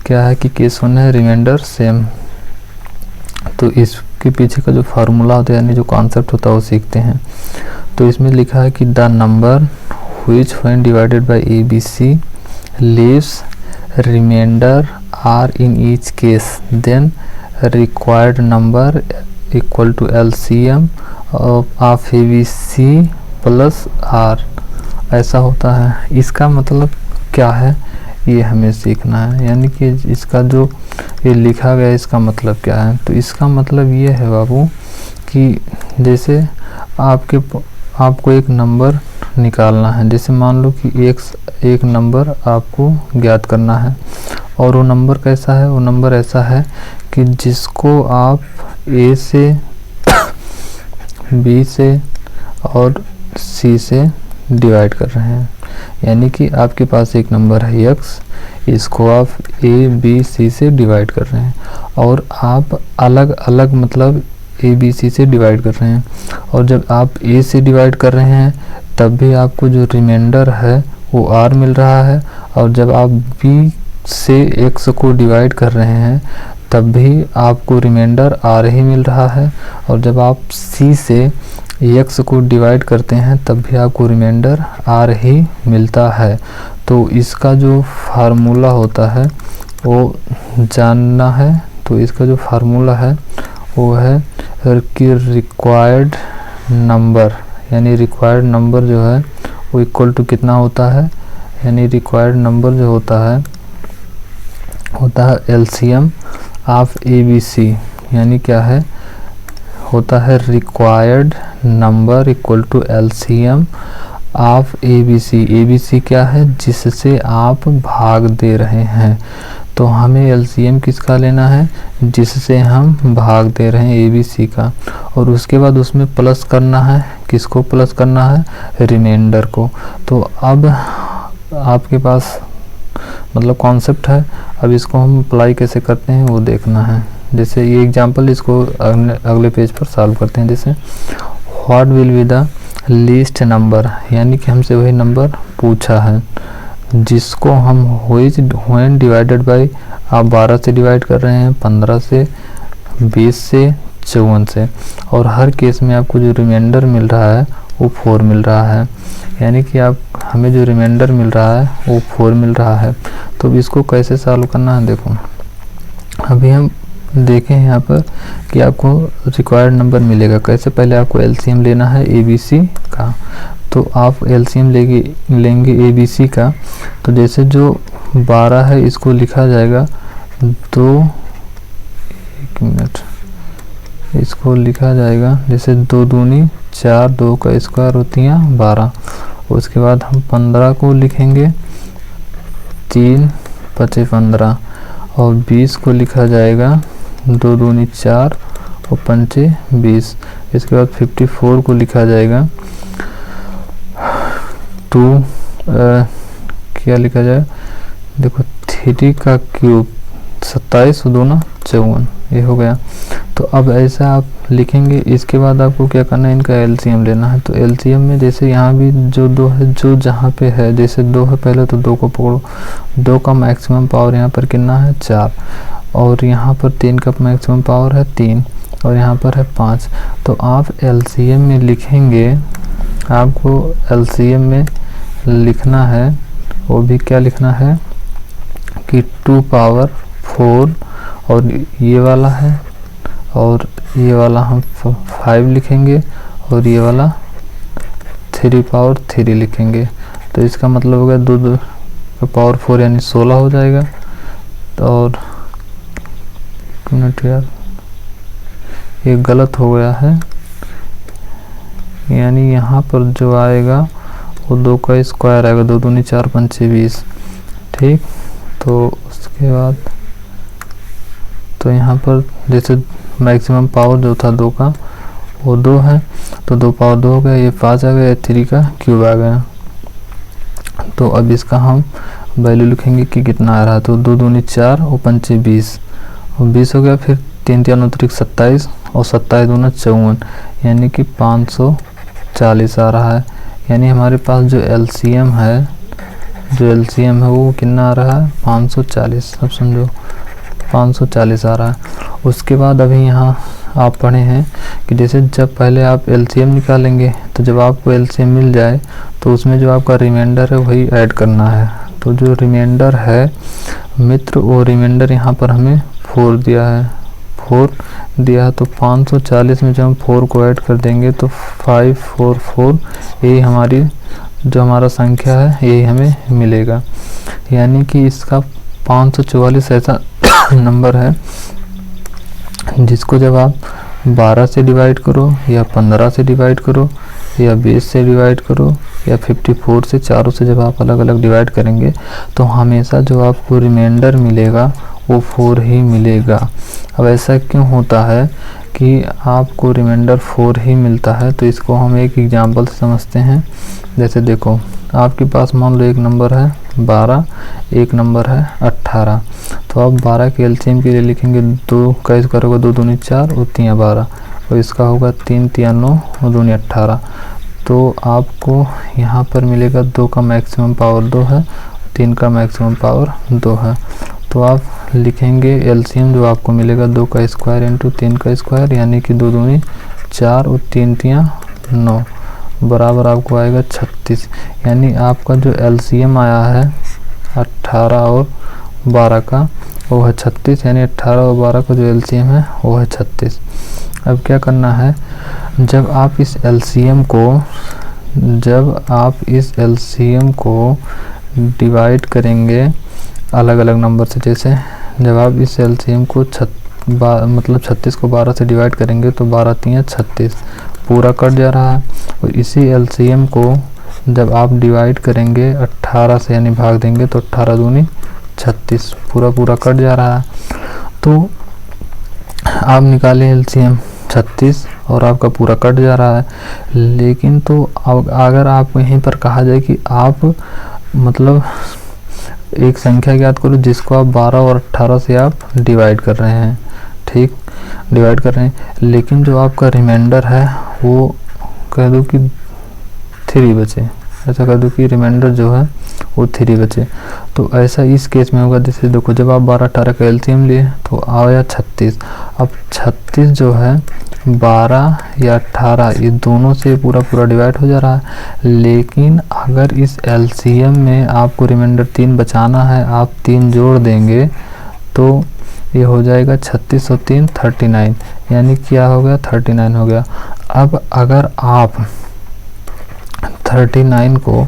क्या है कि केस 1 है रिमाइंडर सेम। तो इसके पीछे का जो फार्मूला होता है यानी जो कॉन्सेप्ट होता है वो सीखते हैं। तो इसमें लिखा है कि the number which when divided by ABC leaves remainder R in each case then required number equal to LCM of ABC plus R। ऐसा होता है। इसका मतलब क्या है ये हमें सीखना है, यानी कि इसका जो ये लिखा गया है इसका मतलब क्या है। तो इसका मतलब ये है बाबू कि जैसे आपको एक नंबर निकालना है, जैसे मान लो कि एक नंबर आपको ज्ञात करना है और वो नंबर कैसा है, वो नंबर ऐसा है कि जिसको आप A से B से और C से डिवाइड कर रहे हैं। यानी कि आपके पास एक नंबर है x, इसको आप A B C से डिवाइड कर रहे हैं और आप अलग अलग मतलब A B C से डिवाइड कर रहे हैं। और जब आप A से डिवाइड कर रहे हैं तब भी आपको जो रिमाइंडर है वो R मिल रहा है, और जब आप B से x को डिवाइड कर रहे हैं तब भी आपको रिमाइंडर R ही मिल रहा है, और जब आप C से x को डिवाइड करते हैं तब भी आपको रिमाइंडर R ही मिलता है। तो इसका जो फार्मूला होता है वो जानना है। तो इसका जो फार्मूला है वो है कि रिक्वायर्ड नंबर, यानी रिक्वायर्ड नंबर जो है वो इक्वल टू कितना होता है, यानी रिक्वायर्ड नंबर जो होता है LCM ऑफ ABC, यानी क्या है होता है required number equal to LCM of ABC। ABC क्या है, जिससे आप भाग दे रहे हैं। तो हमें LCM किसका लेना है, जिससे हम भाग दे रहे हैं ABC का, और उसके बाद उसमें प्लस करना है। किसको प्लस करना है, रिमाइंडर को। तो अब आपके पास मतलब कॉन्सेप्ट है, अब इसको हम अप्लाई कैसे करते हैं वो देखना है। जैसे ये एग्जांपल, इसको अगले पेज पर सॉल्व करते हैं। जैसे what will be the least number, यानी कि हमसे वही नंबर पूछा है जिसको हम व्हेन डिवाइडेड बाय, आप 12 से डिवाइड कर रहे हैं, 15 से, 20 से, 54 से, और हर केस में आपको जो रिमाइंडर मिल रहा है वो 4 मिल रहा है। यानी कि हमें जो रिमाइंडर मिल रहा है वो 4 मिल रहा है। तो इसको कैसे सॉल्व करना है, देखो अभी हम देखें यहाँ पर कि आपको रिक्वायर्ड नंबर मिलेगा कैसे। पहले आपको LCM लेना है ABC का। तो आप LCM लेंगे ABC का। तो जैसे जो 12 है इसको लिखा जाएगा इसको लिखा जाएगा जैसे 2 दूनी 4, 2 का स्क्वायर होती है 12। उसके बाद हम 15 को लिखेंगे 3 5 15, और 20 को लिखा जाएगा 2 दूनी 4 और 5 20। इसके बाद 54 को लिखा जाएगा क्या लिखा जाए, देखो 3 का क्यूब 27 और 2 ना 54, ये हो गया। तो अब ऐसा आप लिखेंगे। इसके बाद आपको क्या करना है, इनका LCM लेना है। तो LCM में जैसे यहाँ भी जो 2 है, जो जहाँ पे है, जैसे 2 है पहले तो 2 को पकड़ो। 2 का मैक्सिमम पावर यहाँ पर कितना है 4, और यहाँ पर 3 का मैक्सिमम पावर है 3, और यहाँ पर है 5। तो आप LCM में लिखेंगे, आपको LCM में लिखना है, वो भी क्या लिखना है कि 2 पावर 4, और ये वाला है, और ये वाला हम 5 लिखेंगे, और ये वाला 3 पावर 3 लिखेंगे। तो इसका मतलब हो गया 2 का पावर 4 यानी 16 हो जाएगा। और मिनट यार, ये गलत हो गया है, यानी यहाँ पर जो आएगा वो 2 का स्क्वायर आएगा, 2 दूनी 4 5 20, ठीक। तो उसके बाद तो यहाँ पर जैसे मैक्सिमम पावर जो था 2 का वो 2 है, तो 2 पावर 2 हो गया, ये 5 आ गया, 3 का क्यूब आ गया। तो अब इसका हम वैल्यू लिखेंगे कि कितना आ रहा है। तो 2 दूनी 4 और 5 20, और 20 हो गया, फिर 3 3 27, और 27 दूना 54, यानी कि 540 आ रहा है। यानी हमारे पास जो LCM है जो एलसीएम है वो कितना आ रहा है 540, अब समझो 540 आ रहा है। उसके बाद अभी यहाँ आप पढ़े हैं कि जैसे जब पहले आप एलसीएम निकालेंगे तो जब आपको एलसीएम मिल जाए तो उसमें जो आपका रिमाइंडर है वही ऐड करना है। तो जो रिमाइंडर है मित्र वो रिमाइंडर यहाँ पर हमें 4 दिया है, 4 दिया है। तो 540 में जब हम 4 को ऐड कर देंगे तो 544 यही हमारी जो हमारा संख्या है यही हमें मिलेगा। यानी कि इसका 544 ऐसा नंबर है जिसको जब आप 12 से डिवाइड करो या 15 से डिवाइड करो या 20 से डिवाइड करो या 54 से, चारों से जब आप अलग अलग डिवाइड करेंगे तो हमेशा जो आपको रिमाइंडर मिलेगा वो 4 ही मिलेगा। अब ऐसा क्यों होता है कि आपको रिमाइंडर 4 ही मिलता है? तो इसको हम एक एग्जांपल से समझते हैं। जैसे देखो आपके पास मान लो एक नंबर है 12, एक नंबर है 18। तो आप 12 के एलसीएम के लिए लिखेंगे 2 का स्क्वायर होगा 2 दूनी 4 और 3 12, और इसका होगा 3 3 9 और 2 18। तो आपको यहाँ पर मिलेगा 2 का मैक्सिमम पावर 2 है, 3 का मैक्सिमम पावर 2 है। तो आप लिखेंगे एलसीएम जो आपको मिलेगा 2 का स्क्वायर इंटू 3 का स्क्वायर, यानी कि 2 दूनी 4 और 3 3 9 बराबर आपको आएगा 36। यानी आपका जो एलसीएम आया है 18 और 12 का वो है 36, यानी 18 और 12 का जो एलसीएम है वो है 36। अब क्या करना है, जब आप इस एलसीएम को डिवाइड करेंगे अलग अलग नंबर से, जैसे जब आप इस एलसीएम को 36 को 12 से डिवाइड करेंगे तो 12 3 36 पूरा कट जा रहा है। और इसी एलसीएम को जब आप डिवाइड करेंगे 18 से यानी भाग देंगे तो 18 दूनी 36 पूरा कट जा रहा है। तो आप निकालें एलसीएम 36 और आपका पूरा कट जा रहा है। लेकिन तो अगर आप यहीं पर कहा जाए कि आप मतलब एक संख्या ज्ञात करो जिसको आप 12 और 18 से आप डिवाइड कर रहे हैं, ठीक, डिवाइड कर रहे हैं, लेकिन जो आपका रिमाइंडर है वो कह दो कि 3 बचे, ऐसा कह दो कि रिमाइंडर जो है वो 3 बचे। तो ऐसा इस केस में होगा। जैसे देखो जब आप 12 18 का एलसीएम लिए तो आया 36। अब 36 जो है 12 या 18 ये दोनों से पूरा डिवाइड हो जा रहा है। लेकिन अगर इस एलसीएम में आपको रिमाइंडर 3 बचाना है, आप 3 जोड़ देंगे तो ये हो जाएगा 36 और 3 39, यानी क्या हो गया 39 हो गया। अब अगर आप 39 को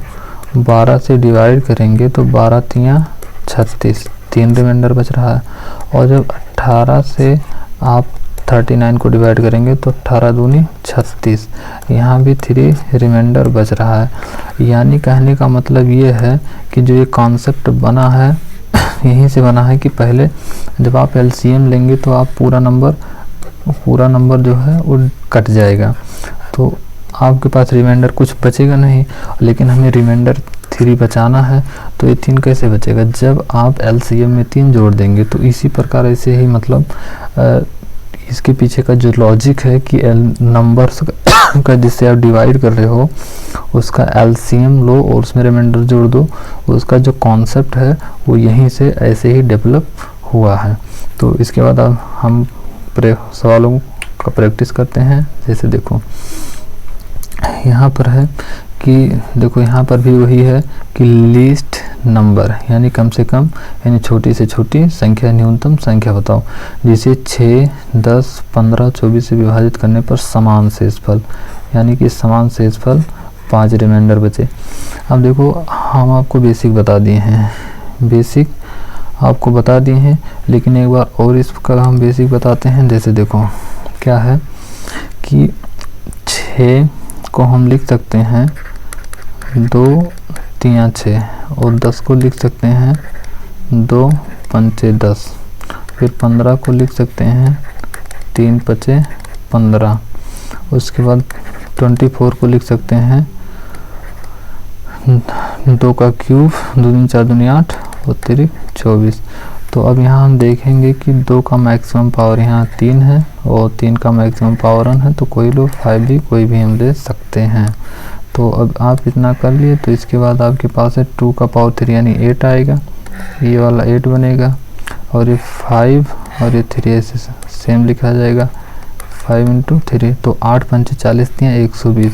12 से डिवाइड करेंगे तो 12 3 36, 3 रिमाइंडर बच रहा है। और जब 18 से आप 39 को डिवाइड करेंगे तो 18 दूनी 36, यहाँ भी 3 रिमाइंडर बच रहा है। यानी कहने का मतलब ये है कि जो ये कॉन्सेप्ट बना है यहीं से बना है कि पहले जब आप एलसीएम लेंगे तो आप पूरा नंबर जो है वो कट जाएगा, तो आपके पास रिमाइंडर कुछ बचेगा नहीं। लेकिन हमें रिमाइंडर 3 बचाना है, तो ये 3 कैसे बचेगा, जब आप एलसीएम में 3 जोड़ देंगे। तो इसी प्रकार ऐसे ही मतलब इसके पीछे का जो लॉजिक है कि नंबर्स का जिससे आप डिवाइड कर रहे हो उसका एलसीएम लो और उसमें रिमाइंडर जोड़ दो, उसका जो कॉन्सेप्ट है वो यहीं से ऐसे ही डेवलप हुआ है। तो इसके बाद अब हम सवालों का प्रैक्टिस करते हैं। जैसे देखो यहाँ पर है कि देखो यहाँ पर भी वही है कि लीस्ट नंबर यानी कम से कम यानी छोटी से छोटी संख्या न्यूनतम संख्या बताओ जिसे 6, 10, 15, 24 से विभाजित करने पर समान शेषफल, यानी कि समान शेषफल 5 रिमाइंडर बचे। अब देखो हम आपको बेसिक बता दिए हैं, लेकिन एक बार और इसका हम बेसिक बताते हैं। जैसे देखो क्या है कि 6 को हम लिख सकते हैं 2 3 6 और 10 को लिख सकते हैं 2 5 10, फिर 15 को लिख सकते हैं 3 5 15, उसके बाद 24 को लिख सकते हैं 2 का क्यूब 2 दूनी 4 दूनी 8 और 3 24। तो अब यहाँ हम देखेंगे कि 2 का मैक्सिमम पावर यहाँ 3 है और 3 का मैक्सिमम पावर 1 है, तो कोई लो 5 भी कोई भी हम ले सकते हैं। तो अब आप इतना कर लिए, तो इसके बाद आपके पास है 2 का पावर 3 यानी 8 आएगा, ये वाला 8 बनेगा, और ये 5 और ये 3 ऐसे सेम लिखा जाएगा, 5 × 3, तो 8 पंचे 40 दिया 120,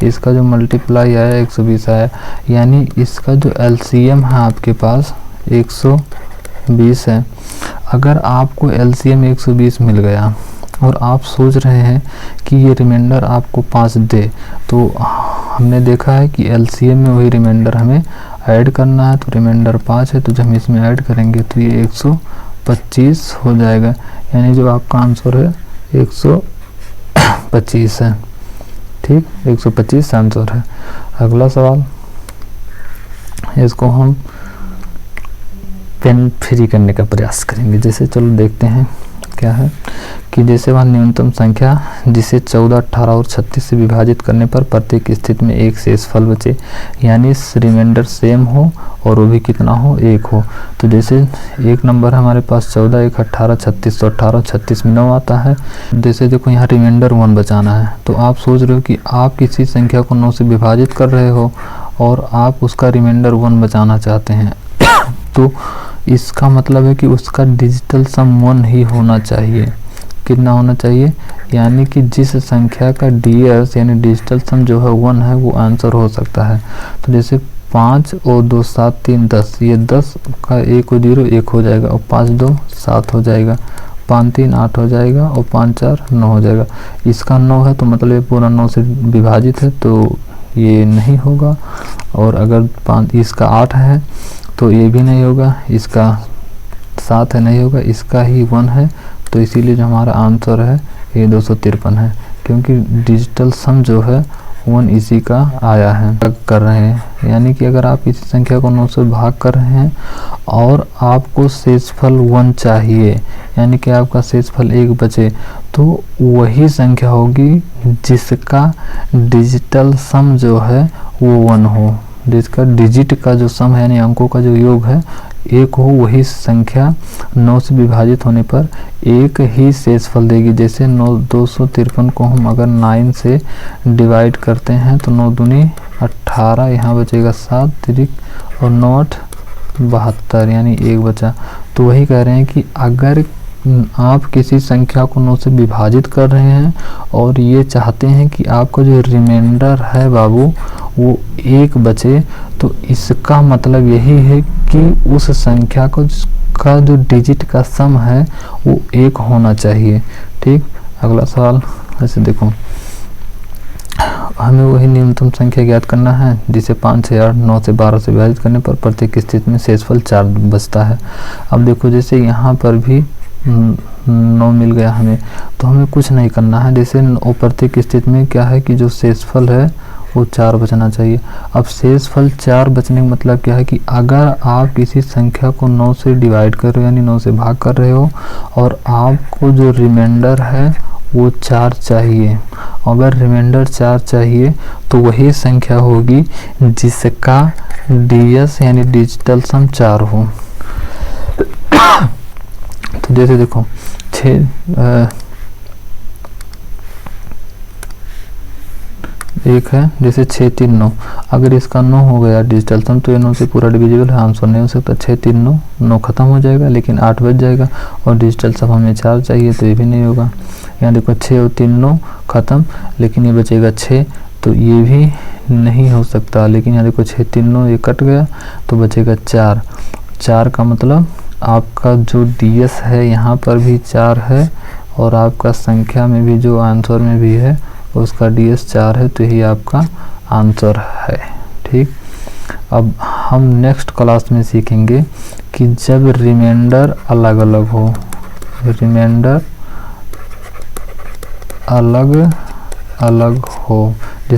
इसका जो मल्टीप्लाई आया 120 आया, यानी इसका जो एलसीएम है आपके पास 120 है। अगर आपको एलसीएम 120 मिल गया और आप सोच रहे हैं कि ये रिमाइंडर आपको 5 दे, तो हमने देखा है कि एलसीएम में वही रिमाइंडर हमें ऐड करना है, तो रिमाइंडर 5 है, तो जब हम इसमें ऐड करेंगे तो ये 125 हो जाएगा, यानी जो आपका आंसर है 125 है। ठीक, 125 आंसर है। अगला सवाल, इसको हम पेन फ्री करने का प्रयास करेंगे। जैसे चलो देखते हैं क्या है कि जैसे वह न्यूनतम संख्या जिसे 14, 18 और 36 से विभाजित करने पर प्रत्येक स्थिति में एक शेषफल बचे, यानी रिमाइंडर सेम हो और वो भी कितना हो, 1 हो। तो जैसे एक नंबर हमारे पास 14, 1 18, 36, तो 18 36 में 9 आता है। जैसे देखो यहाँ रिमाइंडर 1 बचाना है, तो आप सोच रहे हो कि आप किसी संख्या को 9 से विभाजित कर रहे हो और आप उसका रिमाइंडर 1 बचाना चाहते हैं तो इसका मतलब है कि उसका डिजिटल सम 1 ही होना चाहिए। कितना होना चाहिए, यानी कि जिस संख्या का डीएस यानी डिजिटल सम जो है 1 है वो आंसर हो सकता है। तो जैसे 5 और 2 7 3 10, ये 10 का 1 और 0 1 हो जाएगा, और 5 2 7 हो जाएगा, 5 3 8 हो जाएगा, और 5 4 9 हो जाएगा। इसका 9 है तो मतलब ये पूरा 9 से विभाजित है, तो ये नहीं होगा। और अगर 5 इसका 8 है तो ये भी नहीं होगा, इसका 7 है नहीं होगा, इसका ही 1 है, तो इसीलिए जो हमारा आंसर है ये 253 है, क्योंकि डिजिटल सम जो है 1 इसी का आया है। कर रहे हैं यानी कि अगर आप इसी संख्या को 9 से भाग कर रहे हैं और आपको शेषफल 1 चाहिए, यानी कि आपका शेषफल 1 बचे, तो वही संख्या होगी जिसका डिजिटल सम जो है वो 1 हो, जिसका डिजिट का जो सम है यानी अंकों का जो योग है 1 हो, वही संख्या 9 से विभाजित होने पर एक ही शेषफल देगी। जैसे 253 को हम अगर 9 से डिवाइड करते हैं तो 9 दूनी 18, यहाँ बचेगा 7 तिरिक और 9 8 72, यानी 1 बचा। तो वही कह रहे हैं कि अगर आप किसी संख्या को 9 से विभाजित कर रहे हैं और ये चाहते हैं कि आपका जो रिमाइंडर है बाबू वो 1 बचे, तो इसका मतलब यही है कि उस संख्या का जो डिजिट का सम है वो 1 होना चाहिए। ठीक, अगला सवाल ऐसे देखो, हमें वही न्यूनतम संख्या ज्ञात करना है जिसे 5 6 8 9 से 12 से विभाजित करने पर प्रत्येक स्थिति में शेषफल 4 बचता है। अब देखो जैसे यहाँ पर भी 9 मिल गया हमें, तो हमें कुछ नहीं करना है। जैसे प्रत्येक स्थिति में क्या है कि जो शेषफल है वो 4 बचना चाहिए। अब शेषफल 4 बचने का मतलब क्या है कि अगर आप किसी संख्या को 9 से डिवाइड कर रहे हो यानी 9 से भाग कर रहे हो और आपको जो रिमाइंडर है वो 4 चाहिए, अगर रिमाइंडर 4 चाहिए तो वही संख्या होगी जिसका डीएस यानी डिजिटल सम 4 हो। तो जैसे देखो 1 है, जैसे 6 3 9, अगर इसका 9 हो गया डिजिटल सम तो ये 9 से पूरा डिविजिबल है, आंसर नहीं हो सकता। 6 3 9 9 खत्म हो जाएगा, लेकिन 8 बच जाएगा, और डिजिटल सम हमें 4 चाहिए तो ये भी नहीं होगा। यहाँ देखो 6 और 3 9 खत्म, लेकिन ये बचेगा 6, तो ये भी नहीं हो सकता। लेकिन यहाँ देखो 6 3 9 ये कट गया तो बचेगा 4। 4 का मतलब आपका जो डीएस है यहाँ पर भी 4 है, और आपका संख्या में भी जो आंसर में भी है उसका डीएस 4 है, तो यही आपका आंसर है। ठीक, अब हम नेक्स्ट क्लास में सीखेंगे कि जब रिमाइंडर अलग अलग हो, रिमाइंडर अलग अलग हो